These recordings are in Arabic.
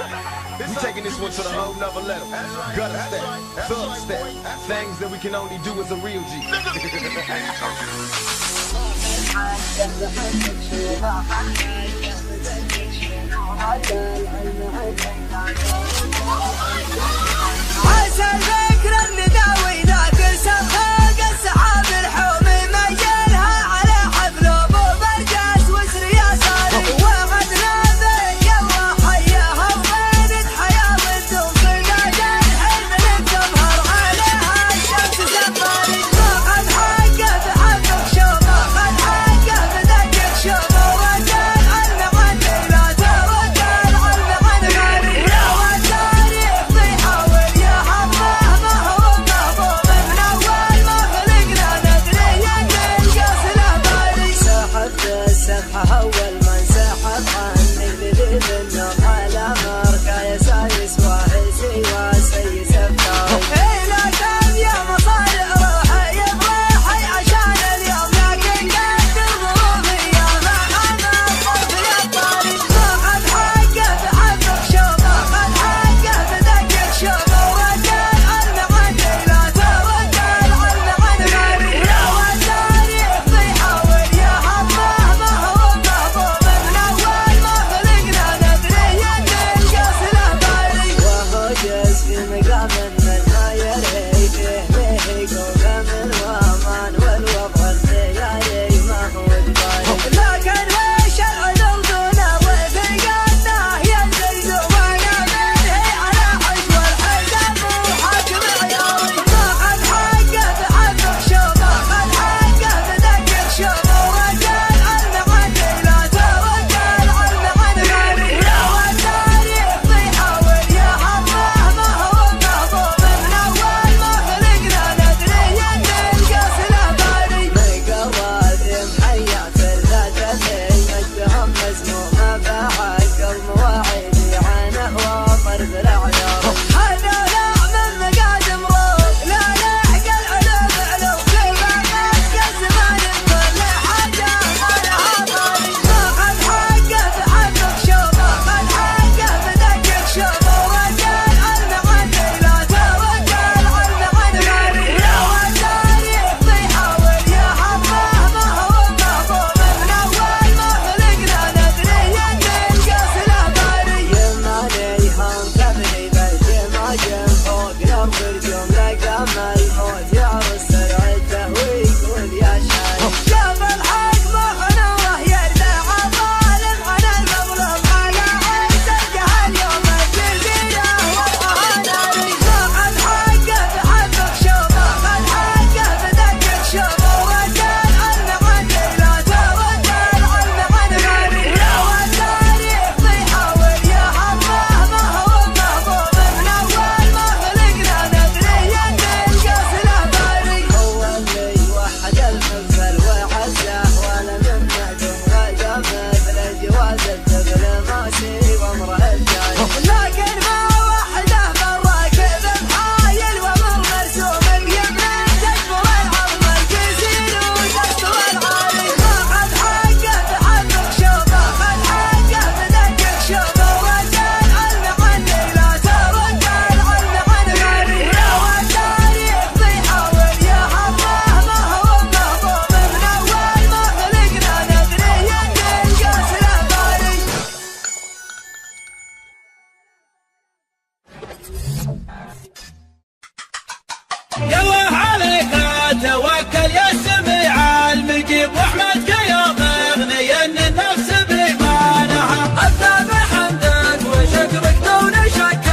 We taking this one to the whole nother level. Gutter step, thug step, things that we can only do as a real G. عسى ذكر النداوي ذاك السفاق السحاب الحوم ميلها على حفل ابو برجاس وسر يا صالح واخذنا بك الله حياها وبينت حياه وتوصلنا للحلم تظهر عليها الشمس سفاري واخذ حقه بحبك شوفه واخذ حقه بذكر شوفه وكان علم عني لا توكل علم عن غيري لو التاريخ بيحاول يحطه ما هو محبوب من اول ما خلقنا ندري ان القص له بالي سحبت السبحه اول ما انسحب عني لذيذ النوم على مركه يا سايس واحسي واسي سفاري الى كم يا مصارع روحي بروحي عشان اليوم لكن قدر ظروفي يا محمد طفل الطريق واخذ حقه بحبك شوفه واخذ حقه بذكر شوفه وكان علم عني لا توكل علم عن غيري لو التاريخ بيحاول يحطه ما هو محبوب من اول ما خلقنا ندري ان القص له بالي وهو جز في مقام من ما يرهي فيه مهيق وكمل وامان والوضع الخيالي ما هو جبالي لكن وش العذر دونه وثقتنا ينزل وانا منهي على حج والحزب وحاكم عياري واخذ حقه بحبك شوفه واخذ حقه بذكر شوفه وكان علم عني لا توكل علم عن غيري لو التاريخ بيحاول يحطه ما هو محبوب من اول ما خلقنا ندري ان القص له بالي مقوادم حيات الذاتين مجدهم مزمومه بحق المواعيد عنه وطرب الاعيار هذا لا من مقادم روح لا لحق العلوم علوم كل ما مسك الزمان بكل حاجه ما لها طاري واخذ حقه بحبك شوفه واخذ حقه بذكر شوفه وكان علم عني لا توكل علم عن غيري لو التاريخ بيحاول يحطه ما هو محبوب من اول ما خلقنا ندري ان القص له بالي يماني هم كبري بالجماجم فوق الارض الجم لقام الموت يعرس سرعته ويقول يا شايب شاف الحق مخنوه يردع الظالم على المظلوم على عز الجهل يوم الجزيره وضعها ناري واخذ حقه بحبك شوفه واخذ حقه بذكر شوفه وكان علم عني لا توكل علم عن غيري لو التاريخ بيحاول يحطه ما هو محبوب من اول ما خلقنا ندري ان القص له بالي هو اللي وحد المفزل وعزه ولا من معدوم غدا مثل جواز الدبل ماشي وامره الجاي لكن ما وحده بالراكب محايل وامر مرسوم اليمين تكبر العظم الكسير وتستوى العالي واخذ حقه بحبك شوفه واخذ حقه بذكر شوفه وكان علم عني لا توكل علم عن غيري لو التاريخ بيحاول يحطه ما هو محبوب من اول ما خلقنا ندري ان القص له بالي يلا عليك توكل يا سميع المجيب واحمدك يا مغني ان النفس بايمانها ابدا بحمدك وشكرك دون شك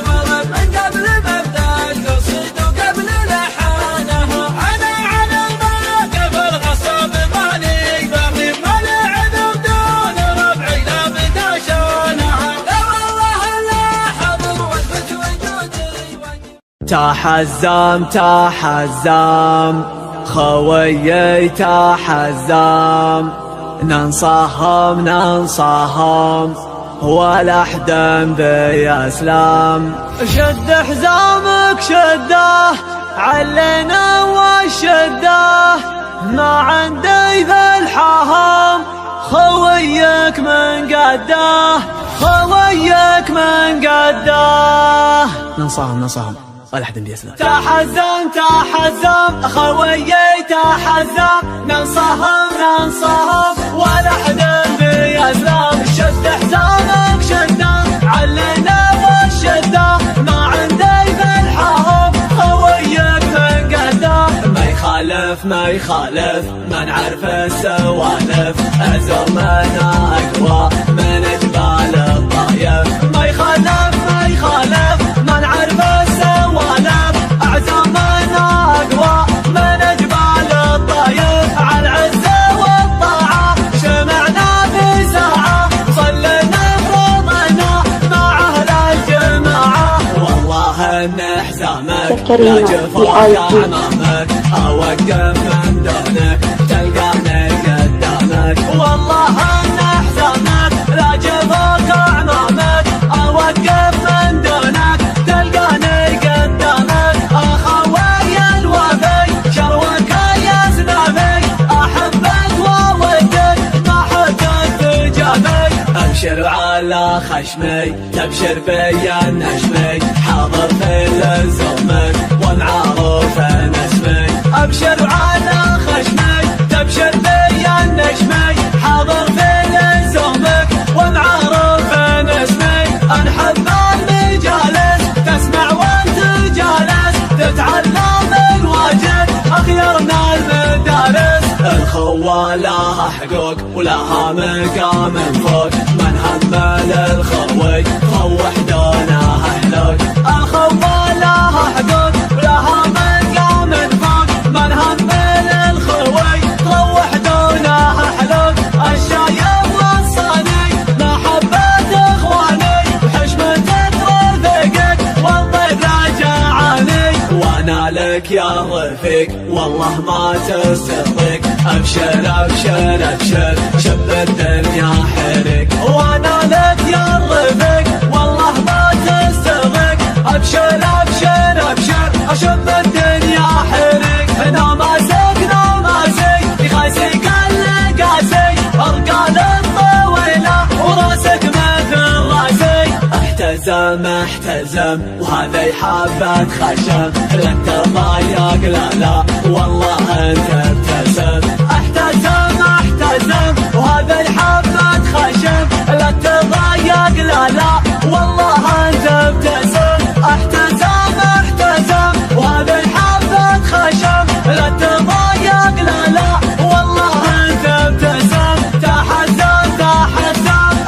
ورب من قبل مبدا القصيد وقبل لحانها انا على الموقف الغصب ماني باقي مالي عذر دون ربعي لا بدا شانها لا والله الا حضر واثبت وجودي تحزم تحزم خويي تحزم ننصهم ننصهم ولا احد بيسلم شد حزامك شده علينا والشده ما عندي ذا الحهم خويك من قده خويك من قداه ننصاهم ولا حد بيسلم. تحزم خويي تحزم ننصاهم ولا حد بيسلم. شد حزامك شده علينا والشده ما عندي بالحرب خويك من قداه. ما يخالف ما نعرف السوالف أزمنا أقوى من جبال الطايف. ما يخالف ما نعرف السوالف أعزامنا أقوى من جبال الطايف. على العزة والطاعة شمعنا بساعة صلينا فرضنا مع أهل الجماعة. والله إن حزامك لا جفاك أمامك أوقف من دونك تلقاني قدامك. والله إن حزامك لا جفاك أمامك أوقف من دونك تلقاني قدامك. أخوي الوفي شروك يا زنابي أحبك وودك ما حد تجابي. أبشر على خشمي تبشر بيا النجمي حاضر في لزومك ومعروف اسمي. أبشر على خشمي تبشر بيا النجمي حاضر في لزومك ومعروف اسمي. أنحب المجالس تسمع وانت جالس تتعلم الواجب أخيرنا المدارس. الخوة لها حقوق ولها مقام فوق من همل الخوي خوح دونه حلوق. الخوة لها حقوق ولها مقام فوق من همل الخوي خوح دونه حلوق. الشايب والصاني محبة اخواني وحشمتك رفيقك والطيب راجعاني. وانا لك يا رفيق والله ما تصدق. أبشر شب الدنيا حرك. وانا لك يا رفيق والله ما تصدق. أبشر شب الدنيا حرك. نماسي يخاسيك اللقاسي أرقال الطويلة وراسك مثل راسي. احتزم وهذا حبة خشم لن تضايق لا والله انت ابتسم. احتزم وهذا حبة خشم لا تضايق لا والله انت ابتسم. احتزم وهذا حبة خشم لا تضايق لا والله انت ابتسم. تحزم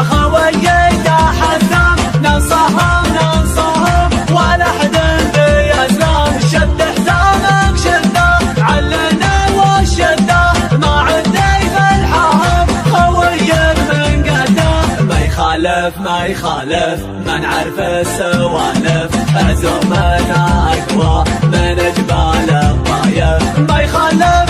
خويي تحزم ننصاهم ولا حد بيسلم. شد حزامك شده علينا والشده ما عندي بالحرب خويك من قده. ما يخالف ما نعرف السوالف أزمنا أقوى من جبال الطايف. ما يخالف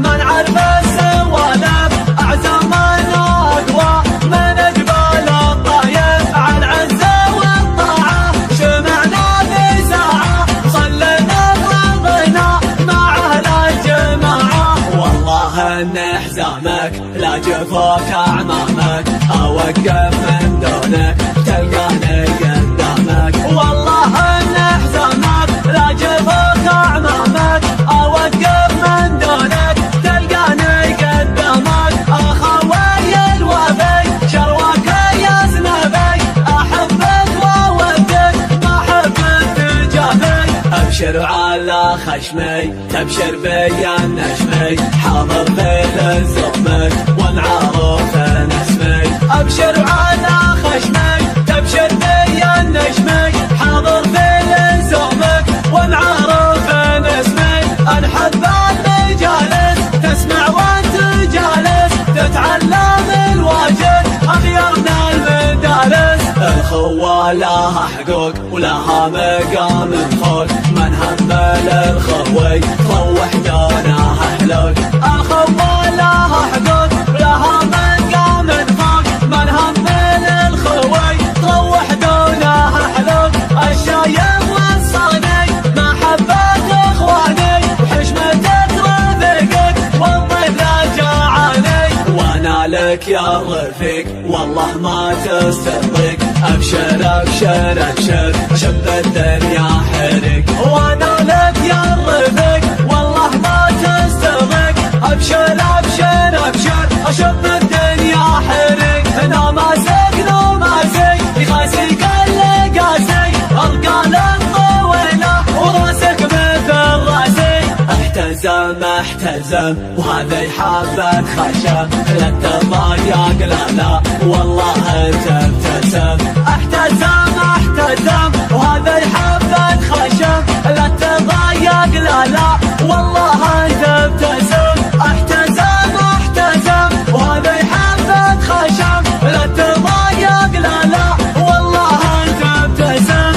ما نعرف السوالف أعزامنا أقوى من جبال الطايف. على العزة والطاعة شمعنا بساعة صلينا فرضنا مع أهل الجماعة. والله إن حزامك لا جفاك أعمامك أوقف من دونك تلقاني قدامك. والله إن حزامك لا جفاك أعمامك أوقف من دونك تلقاني قدامك. أخوي الوفي شروك يا زنابي أحبك وودك ما حد تجابي. أبشر على خشمي تبشر بيا النجمي حاضر في لزومك ومعروف اسمي. أبشر على خشمي تبشر بيا النجمي حاضر في لزومك ومعروف اسمي. أنحب المجالس تسمع وانت جالس تتعلم الواجب أخيرنا المدارس. الخوة لها حقوق ولها مقام فوق من همل الخوي روح دونه حلوق. الخوة لها حقوق ولها مقام فوق من همل الخوي روح دونه حلوق. الشايب والصاني محبة اخواني وحشمتك رفيقك والطيب راجعاني. وانا لك يا رفيق والله ما تستغرق. أبشر أبشر أبشر شب الدنيا حرق، وأنا لك يا رفيق والله ما تستغرق. أبشر أبشر أبشر شب الدنيا حرق. ناماسك ناماسك يخاسي كل قاسي، القال الطويلة وراسك مثل راسي. احتزم احتزم وهذا يحبك خشم، لا تضايق لا لا والله انت ابتسم. احتزم احتزم وهذا يحبك خشم، لا تضايق لا لا والله انت ابتسم. احتزم احتزم وهذا يحبك خشم، لا تضايق لا لا والله انت ابتسم.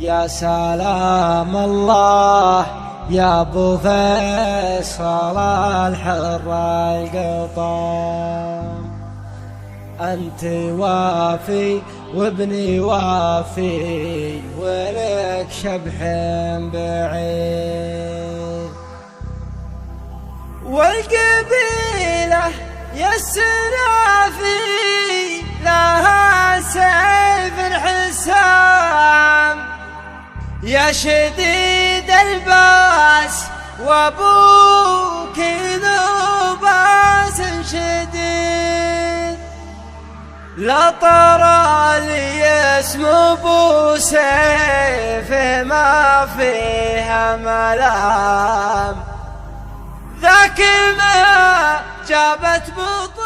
يا سلام الله يا ابو فيصل الحر القطام، انت وافي وابني وافي ولك شبح بعيد. والقبيلة يا السرافي لها سيف الحسام، يا شديد الباس وابوك ذو باس شديد. لا طرى لي اسم ابو سيف ما فيها ملام، ذاك ما جابت بطولة